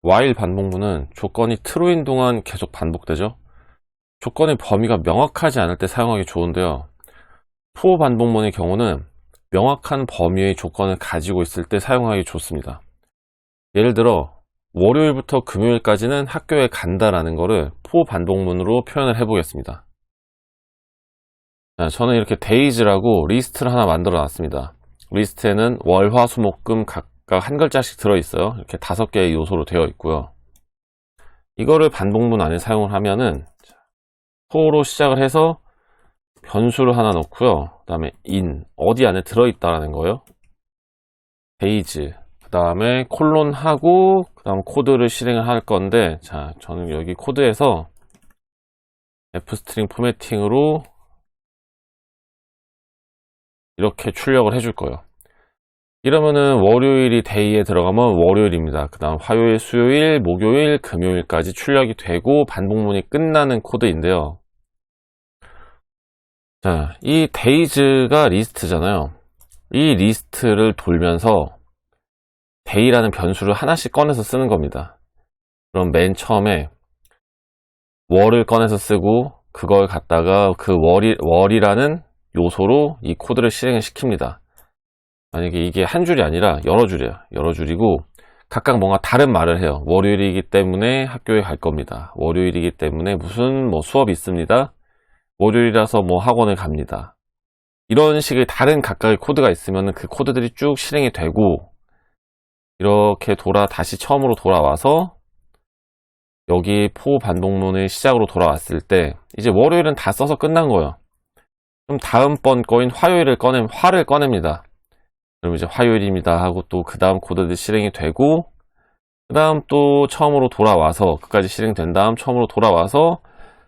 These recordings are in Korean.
while 반복문은 조건이 true인 동안 계속 반복되죠. 조건의 범위가 명확하지 않을 때 사용하기 좋은데요. for 반복문의 경우는 명확한 범위의 조건을 가지고 있을 때 사용하기 좋습니다. 예를 들어 월요일부터 금요일까지는 학교에 간다라는 거를 for 반복문으로 표현을 해보겠습니다. 저는 이렇게 days라고 리스트를 하나 만들어 놨습니다. 리스트에는 월, 화, 수, 목, 금 각각 한 글자씩 들어있어요. 이렇게 5개의 요소로 되어 있고요. 이거를 반복문 안에 사용을 하면은 for로 시작을 해서 변수를 하나 넣고요. 그 다음에 in, 어디 안에 들어있다라는 거예요. days, 그 다음에 콜론 하고 그 다음 코드를 실행을 할 건데, 자, 저는 여기 코드에서 fstring 포매팅으로 이렇게 출력을 해줄 거예요. 이러면은 월요일이 day에 들어가면 월요일입니다. 그 다음 화요일, 수요일, 목요일, 금요일까지 출력이 되고 반복문이 끝나는 코드인데요. 자, 이 days가 리스트잖아요. 이 리스트를 돌면서 day라는 변수를 하나씩 꺼내서 쓰는 겁니다. 그럼 맨 처음에 월을 꺼내서 쓰고 그걸 갖다가 그 월이라는 요소로 이 코드를 실행을 시킵니다. 만약에 이게 한 줄이 아니라 여러 줄이에요. 여러 줄이고 각각 뭔가 다른 말을 해요. 월요일이기 때문에 학교에 갈 겁니다. 월요일이기 때문에 무슨 수업이 있습니다. 월요일이라서 학원을 갑니다. 이런 식의 다른 각각의 코드가 있으면 그 코드들이 쭉 실행이 되고 이렇게 다시 처음으로 돌아와서 여기 for 반복문의 시작으로 돌아왔을 때 이제 월요일은 다 써서 끝난 거예요. 그럼 다음번 거인 화요일을 화를 꺼냅니다. 그럼 이제 화요일입니다 하고 또 그 다음 코드들이 실행이 되고 그 다음 또 처음으로 돌아와서 끝까지 실행된 다음 처음으로 돌아와서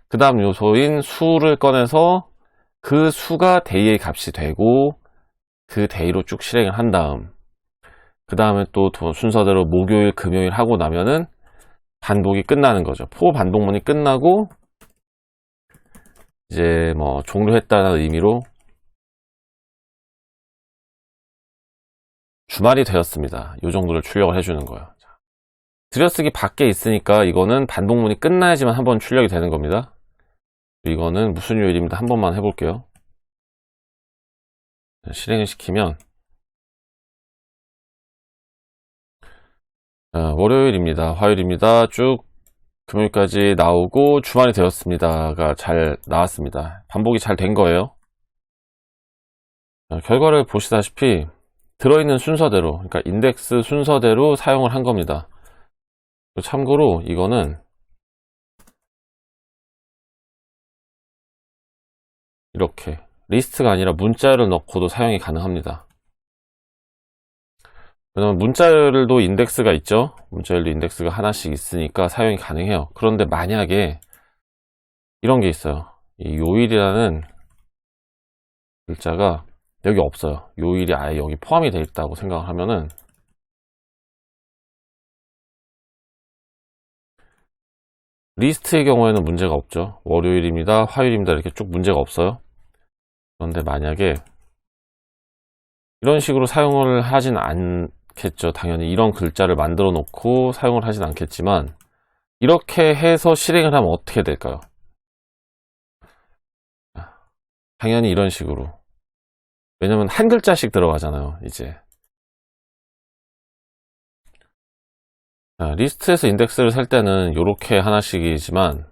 그 다음 요소인 수를 꺼내서 그 수가 day의 값이 되고 그 day로 쭉 실행을 한 다음 그 다음에 또 순서대로 목요일, 금요일 하고 나면은 반복이 끝나는 거죠. for 반복문이 끝나고 이제 종료했다는 의미로 주말이 되었습니다. 이 정도를 출력을 해주는 거예요. 들여쓰기 밖에 있으니까 이거는 반복문이 끝나야지만 한번 출력이 되는 겁니다. 이거는 무슨 요일입니다. 한 번만 해볼게요. 실행을 시키면 월요일입니다. 화요일입니다. 쭉 금요일까지 나오고 주말이 되었습니다가 잘 나왔습니다. 반복이 잘 된 거예요. 결과를 보시다시피 들어있는 순서대로, 그러니까 인덱스 순서대로 사용을 한 겁니다. 참고로 이거는 이렇게 리스트가 아니라 문자열을 넣고도 사용이 가능합니다. 왜냐면 문자열도 인덱스가 있죠. 문자열도 인덱스가 하나씩 있으니까 사용이 가능해요. 그런데 만약에 이런 게 있어요. 이 요일이라는 글자가 여기 없어요. 요일이 아예 여기 포함이 되어 있다고 생각을 하면은 리스트의 경우에는 문제가 없죠. 월요일입니다, 화요일입니다 이렇게 쭉 문제가 없어요. 그런데 만약에 이런 식으로 사용을 하진 않겠죠. 당연히 이런 글자를 만들어 놓고 사용을 하진 않겠지만 이렇게 해서 실행을 하면 어떻게 될까요? 당연히 이런 식으로. 왜냐면 한 글자씩 들어가잖아요. 이제 리스트에서 인덱스를 살 때는 이렇게 하나씩이지만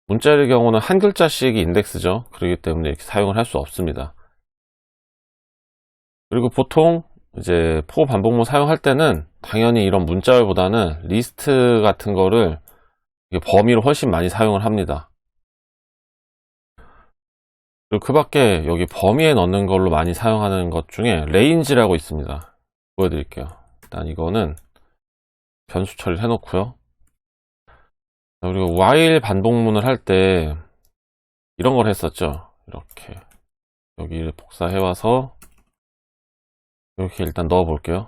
문자의 경우는 한 글자씩이 인덱스죠. 그렇기 때문에 이렇게 사용을 할 수 없습니다. 그리고 보통 이제 for 반복문 사용할 때는 당연히 이런 문자열보다는 리스트 같은 거를 범위로 훨씬 많이 사용을 합니다. 그리고 그 밖에 여기 범위에 넣는 걸로 많이 사용하는 것 중에 range라고 있습니다. 보여드릴게요. 일단 이거는 변수 처리를 해놓고요. 그리고 while 반복문을 할 때 이런 걸 했었죠. 이렇게 여기를 복사해와서 이렇게 일단 넣어 볼게요.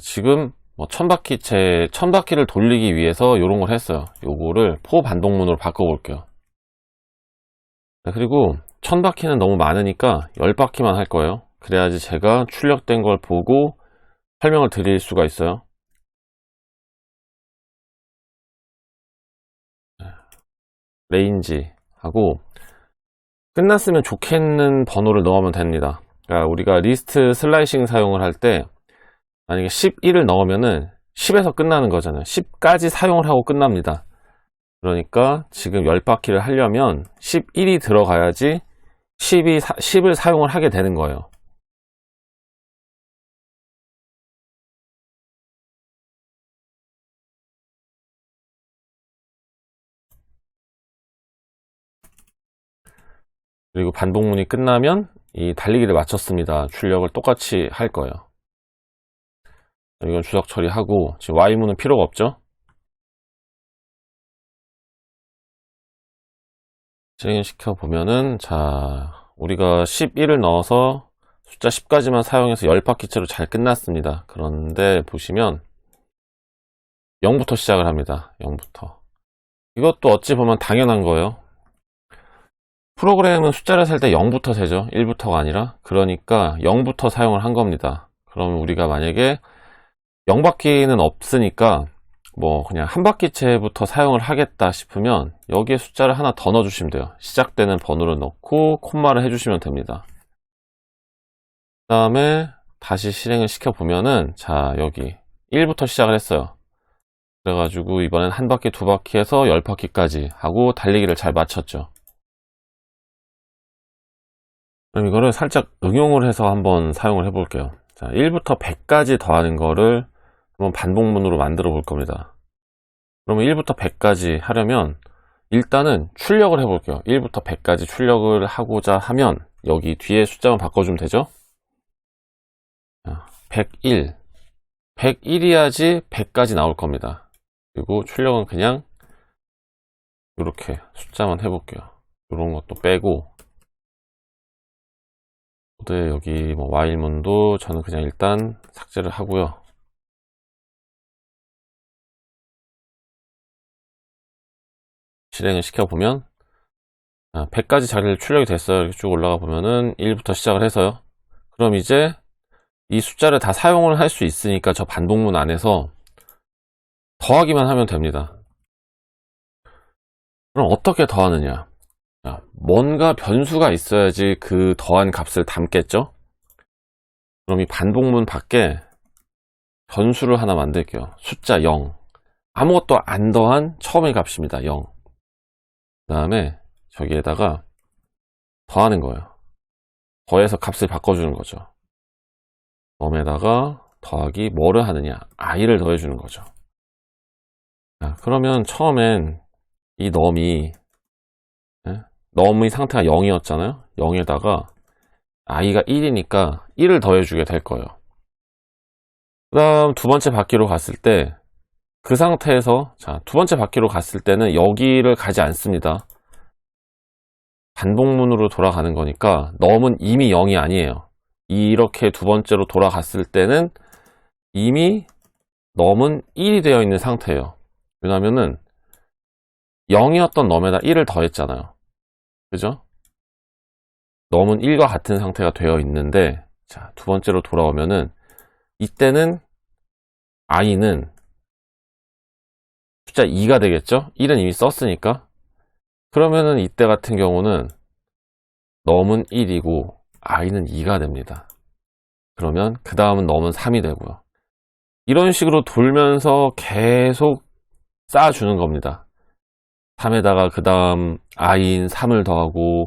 지금 천바퀴를 돌리기 위해서 이런 걸 했어요. 요거를 for 반복문으로 바꿔 볼게요. 그리고 1000바퀴는 너무 많으니까 10바퀴만 할 거예요. 그래야지 제가 출력된 걸 보고 설명을 드릴 수가 있어요. 레인지 하고 끝났으면 좋겠는 번호를 넣으면 됩니다. 그러니까 우리가 리스트 슬라이싱 사용을 할 때 만약에 11을 넣으면은 10에서 끝나는 거잖아요. 10까지 사용을 하고 끝납니다. 그러니까 지금 10바퀴를 하려면 11이 들어가야지 10을 사용을 하게 되는 거예요. 그리고 반복문이 끝나면 이 달리기를 마쳤습니다. 출력을 똑같이 할 거예요. 이건 주석 처리하고 지금 Y문은 필요가 없죠. 실행시켜 보면은 자 우리가 11을 넣어서 숫자 10까지만 사용해서 10바퀴째로 잘 끝났습니다. 그런데 보시면 0부터 시작을 합니다. 0부터. 이것도 어찌 보면 당연한 거예요. 프로그램은 숫자를 셀 때 0부터 세죠. 1부터가 아니라. 그러니까 0부터 사용을 한 겁니다. 그러면 우리가 만약에 0바퀴는 없으니까 뭐 그냥 한 바퀴째부터 사용을 하겠다 싶으면 여기에 숫자를 하나 더 넣어주시면 돼요. 시작되는 번호를 넣고 콤마를 해주시면 됩니다. 그 다음에 다시 실행을 시켜보면은 자 여기 1부터 시작을 했어요. 그래가지고 이번엔 한 바퀴 두 바퀴 해서 10바퀴까지 하고 달리기를 잘 마쳤죠. 그럼 이거를 살짝 응용을 해서 한번 사용을 해 볼게요. 자 1부터 100까지 더하는 거를 한번 반복문으로 만들어 볼 겁니다. 그러면 1부터 100까지 하려면 일단은 출력을 해 볼게요. 1부터 100까지 출력을 하고자 하면 여기 뒤에 숫자만 바꿔주면 되죠. 101 101이야지 100까지 나올 겁니다. 그리고 출력은 그냥 이렇게 숫자만 해볼게요. 이런 것도 빼고 여기 뭐 while문도 저는 그냥 일단 삭제를 하고요. 실행을 시켜보면 100까지 자리를 출력이 됐어요. 이렇게 쭉 올라가 보면은 1부터 시작을 해서요. 그럼 이제 이 숫자를 다 사용을 할 수 있으니까 저 반복문 안에서 더하기만 하면 됩니다. 그럼 어떻게 더하느냐? 뭔가 변수가 있어야지 그 더한 값을 담겠죠? 그럼 이 반복문 밖에 변수를 하나 만들게요. 숫자 0. 아무것도 안 더한 처음의 값입니다. 0. 그 다음에 저기에다가 더하는 거예요. 더해서 값을 바꿔주는 거죠. 넘에다가 더하기 뭐를 하느냐? i를 더해주는 거죠. 자, 그러면 처음엔 이 넘의 상태가 0이었잖아요. 0에다가 i가 1이니까 1을 더해주게 될 거예요. 그 다음 두 번째 바퀴로 갔을 때 그 상태에서 자, 두 번째 바퀴로 갔을 때는 여기를 가지 않습니다. 반복문으로 돌아가는 거니까 넘은 이미 0이 아니에요. 이렇게 두 번째로 돌아갔을 때는 이미 넘은 1이 되어 있는 상태예요. 왜냐면은 0이었던 넘에다 1을 더했잖아요. 그죠? 넘은 1과 같은 상태가 되어 있는데 자, 두 번째로 돌아오면은 이때는 i는 숫자 2가 되겠죠? 1은 이미 썼으니까. 그러면은 이때 같은 경우는 넘은 1이고 i는 2가 됩니다. 그러면 그 다음은 넘은 3이 되고요. 이런 식으로 돌면서 계속 쌓아주는 겁니다. 3에다가 그 다음 i인 3을 더하고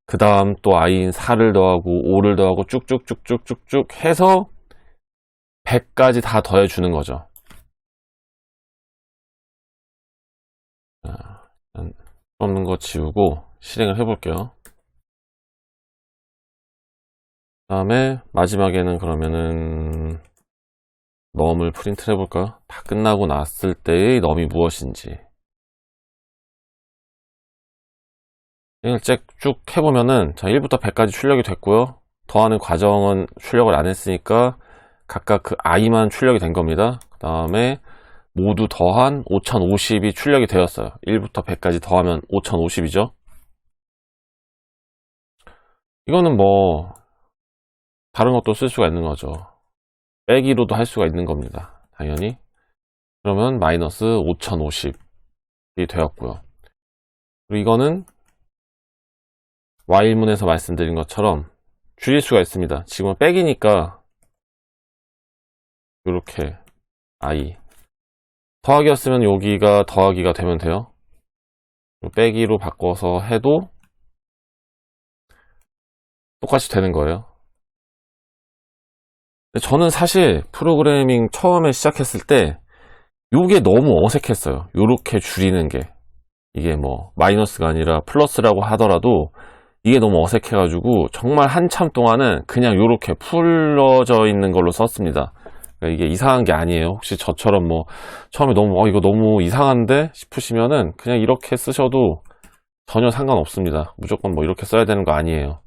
그 다음 또 i인 4를 더하고 5를 더하고 쭉쭉쭉쭉쭉쭉 해서 100까지 다 더해주는 거죠. 없는 거 지우고 실행을 해볼게요. 그 다음에 마지막에는 그러면은 넘을 프린트를 해볼까요? 다 끝나고 났을 때의 넘이 무엇인지 실행을 쭉 해보면은 자 1부터 100까지 출력이 됐고요. 더하는 과정은 출력을 안 했으니까 각각 그 i만 출력이 된 겁니다. 그 다음에 모두 더한 5050이 출력이 되었어요. 1부터 100까지 더하면 5050이죠. 이거는 뭐 다른 것도 쓸 수가 있는 거죠. 빼기로도 할 수가 있는 겁니다. 당연히. 그러면 마이너스 5050이 되었고요. 그리고 이거는 while문에서 말씀드린 것처럼 줄일 수가 있습니다. 지금은 백이니까 이렇게 i 더하기였으면 여기가 더하기가 되면 돼요. 빼기로 바꿔서 해도 똑같이 되는 거예요. 저는 사실 프로그래밍 처음에 시작했을 때 요게 너무 어색했어요. 요렇게 줄이는 게. 이게 뭐 마이너스가 아니라 플러스라고 하더라도 이게 너무 어색해가지고 정말 한참 동안은 그냥 요렇게 풀어져 있는 걸로 썼습니다. 그러니까 이게 이상한 게 아니에요. 혹시 저처럼 뭐 처음에 너무 이거 너무 이상한데 싶으시면은 그냥 이렇게 쓰셔도 전혀 상관없습니다. 무조건 뭐 이렇게 써야 되는 거 아니에요.